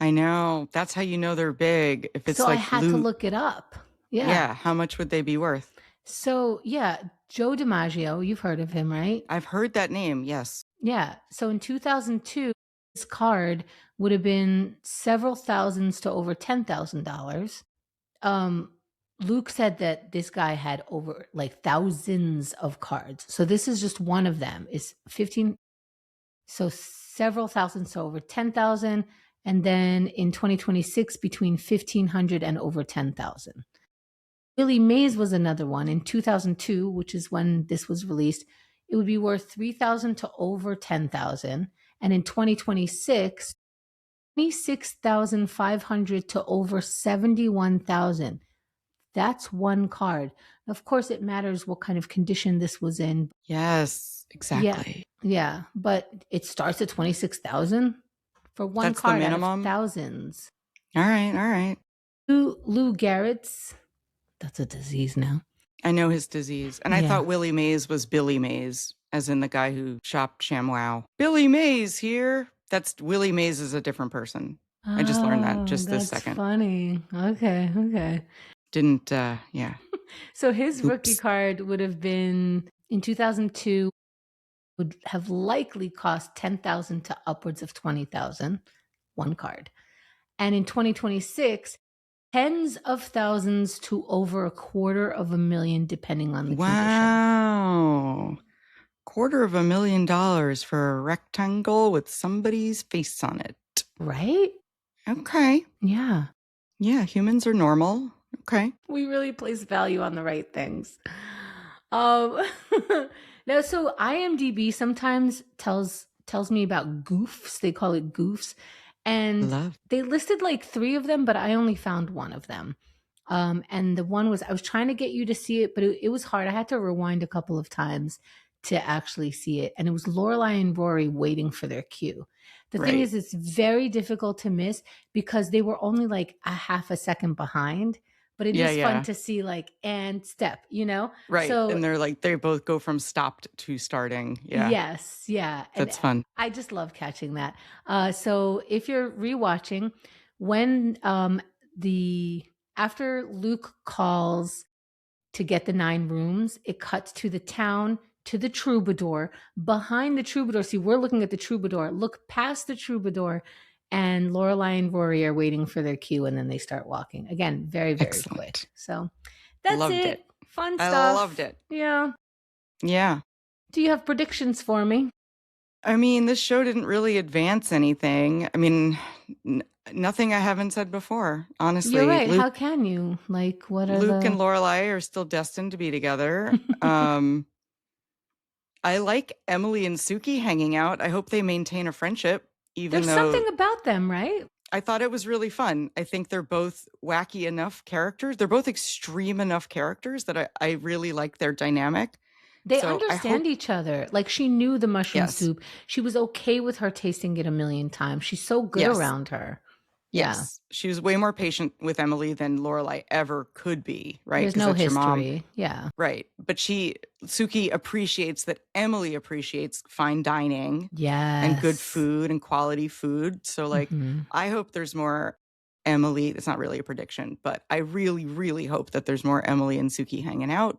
I know. That's how you know they're big. If it's So I like had to look it up. Yeah. yeah, how much would they be worth? So yeah, Joe DiMaggio, you've heard of him, right? I've heard that name. Yes. Yeah. So in 2002, his card would have been several thousands to over $10,000. Um, Luke said that this guy had over like thousands of cards. So this is just one of them. Is 15, so several thousands to over 10,000, and then in 2026 between 1,500 and over 10,000. Willie Mays was another one in 2002, which is when this was released. It would be worth 3,000 to over 10,000, and in 2026, 26,500 to over 71,000. That's one card. Of course, it matters what kind of condition this was in. Yes, Yeah, exactly. yeah, but it starts at 26,000 for one That's the card out of minimum. thousands. All right, all right. Lou Garrett's, that's a disease now. I know his disease. And I Yeah. thought Willie Mays was Billy Mays, as in the guy who shopped ShamWow. Billy Mays here. That's Willie Mays is a different person. I just learned that just this That's second. funny. Okay, okay. Didn't, yeah. So his rookie Oops. card would have been in 2002, would have likely cost 10,000 to upwards of 20,000, one card. And in 2026, tens of thousands to over $250,000, depending on the condition. Wow. $250,000 for a rectangle with somebody's face on it. Right? Okay. Yeah. Yeah, humans are normal. Okay. We really place value on the right things. Um, now, so IMDb sometimes tells me about goofs. They call it goofs, and Love. they listed like 3 of them, but I only found one of them. And the one was, I was trying to get you to see it, but it was hard. I had to rewind a couple of times to actually see it, and it was Lorelai and Rory waiting for their cue. The thing Right. is, it's very difficult to miss because they were only like a half a second behind. But it is fun to see like and step, you know? Right. So And they're like, they both go from stopped to starting. Yeah. yes, yeah. And That's fun. I just love catching that. So if you're rewatching, when the after Luke calls to get the 9 rooms, it cuts to the town, to the troubadour. Behind the troubadour, see, we're looking at the troubadour. Look past the troubadour, and Lorelai and Rory are waiting for their cue, and then they start walking. Again, very, very Excellent. quick. So that's Loved it. it. Fun I stuff. loved it. Yeah. Yeah. Do you have predictions for me? I mean, this show didn't really advance anything. I mean, nothing I haven't said before, honestly. You're right. How can you? Like, what are Luke the... and Lorelai are still destined to be together. I like Emily and Sookie hanging out. I hope they maintain a friendship, even There's though something about them, right? I thought it was really fun. I think they're both wacky enough characters. They're both extreme enough characters that I really like their dynamic. They So understand each other. Like, she knew the mushroom Yes. soup. She was okay with her tasting it a million times. She's so good Yes. around her. Yes. She was way more patient with Emily than Lorelai ever could be, right? There's 'Cause no that's your mom. history. Yeah. Right. But Sookie appreciates that Emily appreciates fine dining Yes. and good food and quality food. So, like, I hope there's more Emily. It's not really a prediction, but I really, really hope that there's more Emily and Sookie hanging out.